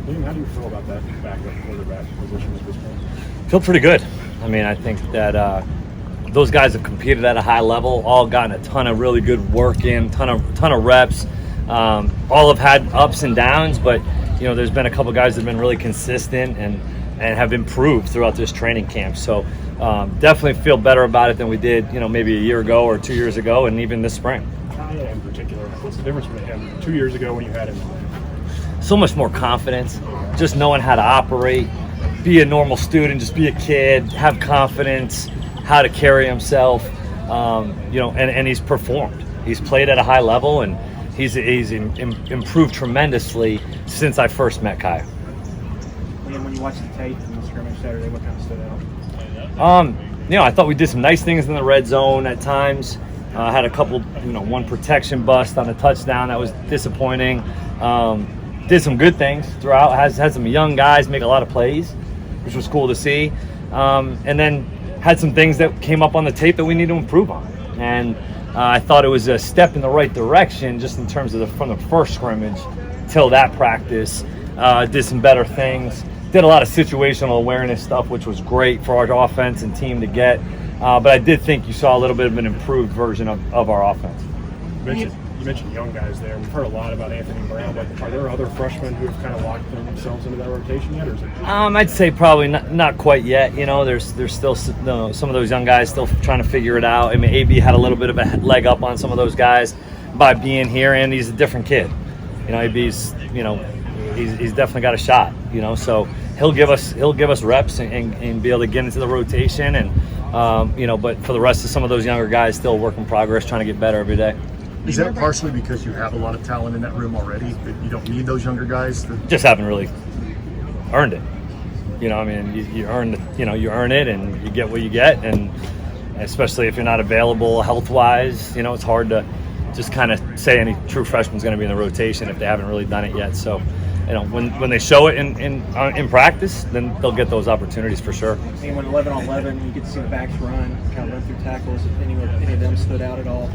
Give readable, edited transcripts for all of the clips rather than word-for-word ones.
Liam, how do you feel about that backup quarterback position at this point? Feel pretty good. I mean, I think that those guys have competed at a high level, all gotten a ton of really good work in, ton of reps. All have had ups and downs, but there's been a couple guys that have been really consistent and have improved throughout this training camp. So definitely feel better about it than we did, maybe a year ago or 2 years ago, and even this spring. Kaya in particular, what's the difference between him 2 years ago when you had him? So much more confidence, just knowing how to operate, be a normal student, just be a kid, have confidence, how to carry himself, and he's performed. He's played at a high level, and he's improved tremendously since I first met Kaya. When you watch the tape from the scrimmage Saturday, what kind of stood out? I thought we did some nice things in the red zone at times. Had a couple, one protection bust on a touchdown that was disappointing. Did some good things throughout. Had some young guys make a lot of plays, which was cool to see. And then had some things that came up on the tape that we need to improve on. And I thought it was a step in the right direction just in terms of from the first scrimmage till that practice. Did some better things. Did a lot of situational awareness stuff, which was great for our offense and team to get. But I did think you saw a little bit of an improved version of our offense. You mentioned young guys there. We've heard a lot about Anthony Brown, but are there other freshmen who have kind of locked themselves into that rotation yet? Or is it I'd say probably not quite yet. There's still some of those young guys still trying to figure it out. I mean, AB had a little bit of a leg up on some of those guys by being here, and he's a different kid. AB's he's definitely got a shot. So he'll give us reps and be able to get into the rotation, and but for the rest of some of those younger guys, still a work in progress, trying to get better every day. Is that partially because you have a lot of talent in that room already, that you don't need those younger guys? Just haven't really earned it. You earn you earn it, and you get what you get, and especially if you're not available health-wise, it's hard to just kind of say any true freshman's going to be in the rotation if they haven't really done it yet. So, when they show it in practice, then they'll get those opportunities for sure. And when 11-on-11, you get to see the backs run through tackles. If any of them stood out at all?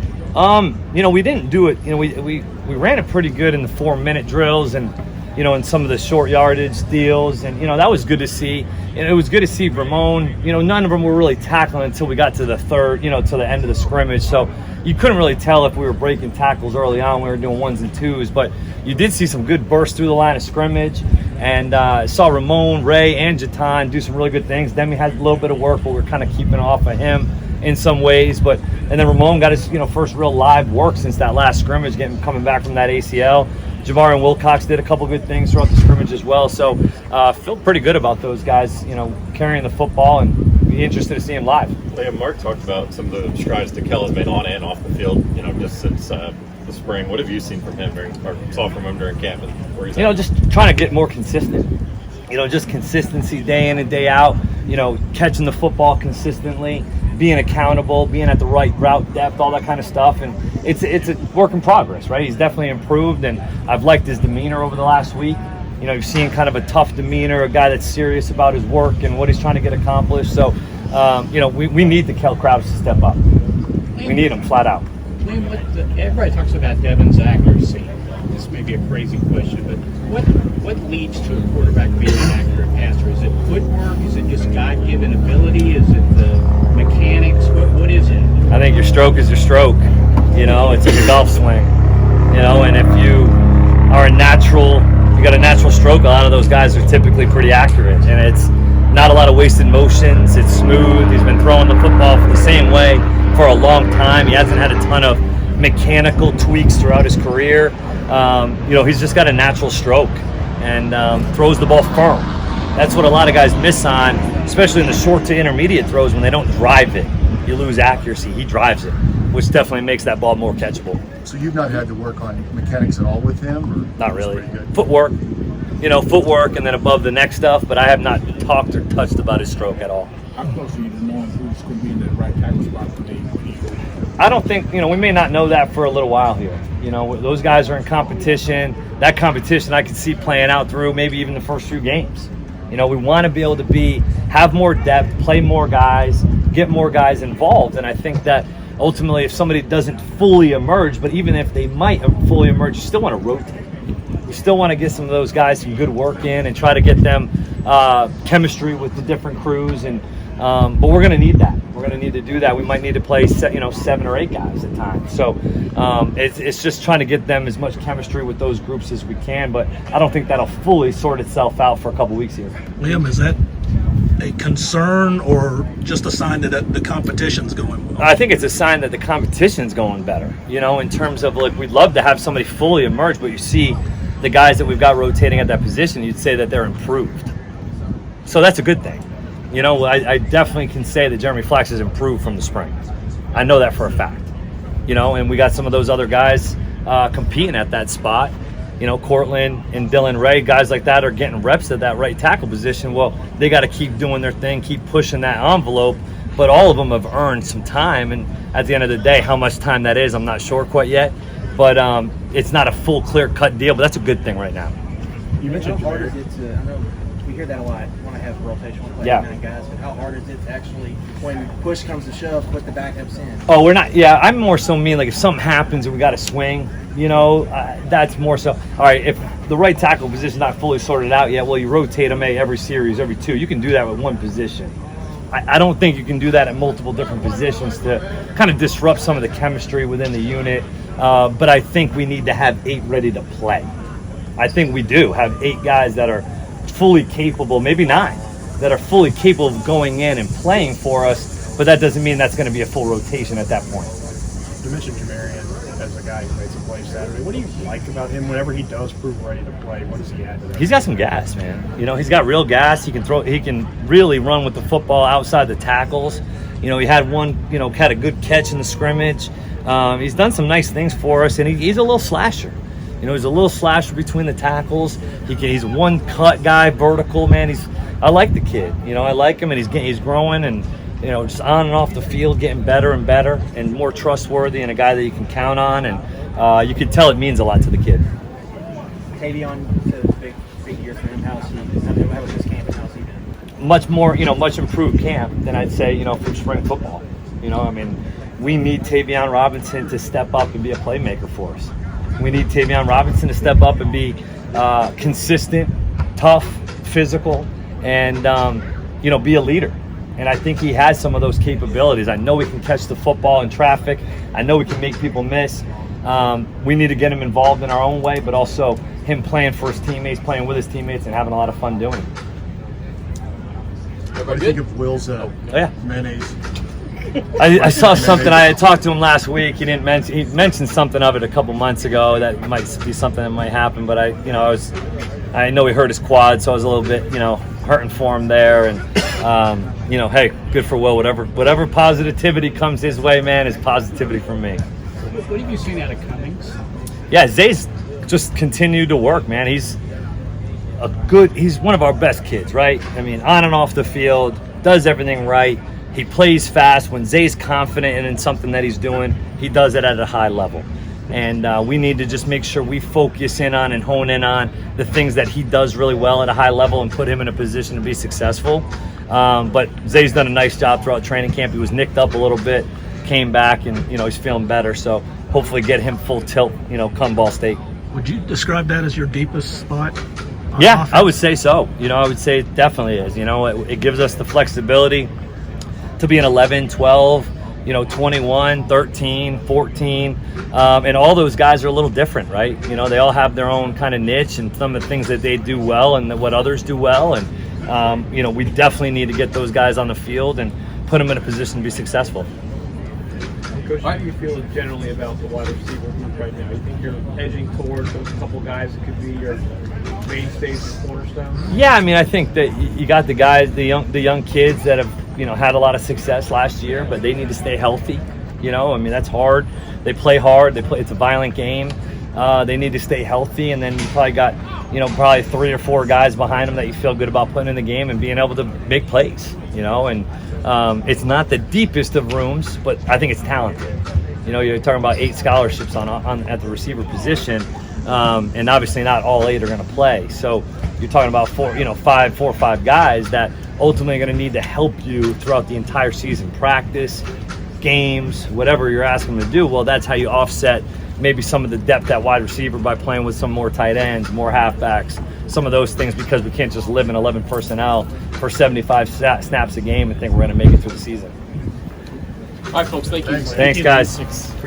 We didn't do it. We ran it pretty good in the 4-minute drills and, in some of the short yardage deals. And, that was good to see. And it was good to see Ramon. None of them were really tackling until we got to the third, to the end of the scrimmage. So you couldn't really tell if we were breaking tackles early on. We were doing 1s and 2s. But you did see some good bursts through the line of scrimmage. And saw Ramon, Ray, and Jatan do some really good things. Demi had a little bit of work, but we're kind of keeping off of him in some ways. And then Ramon got his first real live work since that last scrimmage, coming back from that ACL. Jamar and Wilcox did a couple good things throughout the scrimmage as well. So feel pretty good about those guys, carrying the football, and be interested to see him live. Liam, Mark talked about some of the strides that Kel has made on and off the field, just since the spring. What have you seen from him saw from him during camp? And where he's at? Just trying to get more consistent. Just consistency day in and day out, catching the football consistently, being accountable, being at the right route depth, all that kind of stuff. And it's a work in progress, right? He's definitely improved, and I've liked his demeanor over the last week. You've seen kind of a tough demeanor, a guy that's serious about his work and what he's trying to get accomplished. So, we need the Kel Krause to step up. We need him flat out. Everybody talks about Devin's accuracy. This may be a crazy question, but what leads to a quarterback being an accurate passer? Is it footwork? Is it just God-given ability? Is it the mechanics? What is it? I think your stroke is your stroke. It's like a golf swing. And if you are you got a natural stroke, a lot of those guys are typically pretty accurate. And it's not a lot of wasted motions. It's smooth. He's been throwing the football the same way for a long time. He hasn't had a ton of mechanical tweaks throughout his career. He's just got a natural stroke and throws the ball firm. That's what a lot of guys miss on, especially in the short to intermediate throws when they don't drive it. You lose accuracy. He drives it, which definitely makes that ball more catchable. So you've not had to work on mechanics at all with him? Or not really. Footwork, and then above the neck stuff, but I have not talked or touched about his stroke at all. How close are you to knowing who's going to be in the right tackle spot for the I don't think, we may not know that for a little while here. Those guys are in competition. That competition I could see playing out through maybe even the first few games. We want to be able to have more depth, play more guys, get more guys involved. And I think that ultimately if somebody doesn't fully emerge, but even if they might fully emerge, you still want to rotate. We still want to get some of those guys some good work in and try to get them chemistry with the different crews. And but we're going to need that. We're going to need to do that. We might need to play 7 or 8 guys at times. So it's just trying to get them as much chemistry with those groups as we can. But I don't think that'll fully sort itself out for a couple weeks here. Liam, is that a concern or just a sign that the competition's going well? I think it's a sign that the competition's going better, in terms of, like, we'd love to have somebody fully emerge, but you see the guys that we've got rotating at that position, you'd say that they're improved. So that's a good thing. I definitely can say that Jeremy Flax has improved from the spring. I know that for a fact. And we got some of those other guys competing at that spot. Cortland and Dylan Ray, guys like that are getting reps at that right tackle position. Well, they got to keep doing their thing, keep pushing that envelope. But all of them have earned some time. And at the end of the day, how much time that is, I'm not sure quite yet. But it's not a full, clear-cut deal, but that's a good thing right now. You mentioned how hard is it to, I know we hear that a lot, want to have rotation, want to play 9 guys, but how hard is it to actually, when push comes to shove, put the backups in? Oh, we're not. Yeah, I'm more so mean, like, if something happens and we got to swing, that's more so. All right, if the right tackle position is not fully sorted out yet, well, you rotate them every series, every 2. You can do that with one position. I don't think you can do that at multiple different positions to kind of disrupt some of the chemistry within the unit. But I think we need to have 8 ready to play. I think we do have 8 guys that are fully capable, maybe 9, that are fully capable of going in and playing for us, but that doesn't mean that's going to be a full rotation at that point. You mentioned Jamarian as a guy who made some plays Saturday. What do you like about him whenever he does prove ready to play? What does he add to that? He's got some gas, man. He's got real gas. He can really run with the football outside the tackles. He had had a good catch in the scrimmage. He's done some nice things for us, and he's a little slasher. He's a little slasher between the tackles. He's a one-cut guy, vertical, man. I like the kid. I like him, and he's growing, and just on and off the field, getting better and better, and more trustworthy, and a guy that you can count on. And you can tell it means a lot to the kid. Tavion, it's a big year for him. How was his camp, and how's he been? Much more, much improved camp than I'd say, from spring football. We need Tavion Robinson to step up and be a playmaker for us. We need Tavion Robinson to step up and be consistent, tough, physical, and be a leader. And I think he has some of those capabilities. I know he can catch the football in traffic. I know he can make people miss. We need to get him involved in our own way, but also him playing for his teammates, playing with his teammates, and having a lot of fun doing it. What do you think of Will's mayonnaise? I saw something. I had talked to him last week. He mentioned something of it a couple months ago that might be something that might happen. But I know he hurt his quad, so I was a little bit hurting for him there. And hey, good for Will. Whatever positivity comes his way, man, is positivity from me. What have you seen out of Cummings? Yeah, Zay's just continued to work, man. He's one of our best kids, right? I mean, on and off the field, does everything right. He plays fast. When Zay's confident in something that he's doing, he does it at a high level. And we need to just make sure we focus in on and hone in on the things that he does really well at a high level and put him in a position to be successful. But Zay's done a nice job throughout training camp. He was nicked up a little bit, came back, and he's feeling better. So hopefully get him full tilt, come Ball State. Would you describe that as your deepest spot? Yeah, offense? I would say so. I would say it definitely is. It gives us the flexibility to be an 11, 12, 21, 13, 14. And all those guys are a little different, right? They all have their own kind of niche and some of the things that they do well and what others do well. And, we definitely need to get those guys on the field and put them in a position to be successful. Coach, how do you feel generally about the wide receiver group right now? You think you're edging towards those couple guys that could be your mainstays and cornerstones? Yeah, I mean, I think that you got the guys, the young kids that have, had a lot of success last year, but they need to stay healthy. I mean, that's hard. They play hard. It's a violent game. They need to stay healthy, and then you probably got, probably 3 or 4 guys behind them that you feel good about putting in the game and being able to make plays, and it's not the deepest of rooms, but I think it's talented. You're talking about 8 scholarships on at the receiver position, and obviously not all 8 are going to play. So you're talking about 4 or 5 guys that ultimately are going to need to help you throughout the entire season, practice, games, whatever you're asking them to do. Well, that's how you offset maybe some of the depth at wide receiver by playing with some more tight ends, more halfbacks, some of those things, because we can't just live in 11 personnel for 75 snaps a game and think we're going to make it through the season. All right, folks, thank you. Thanks guys.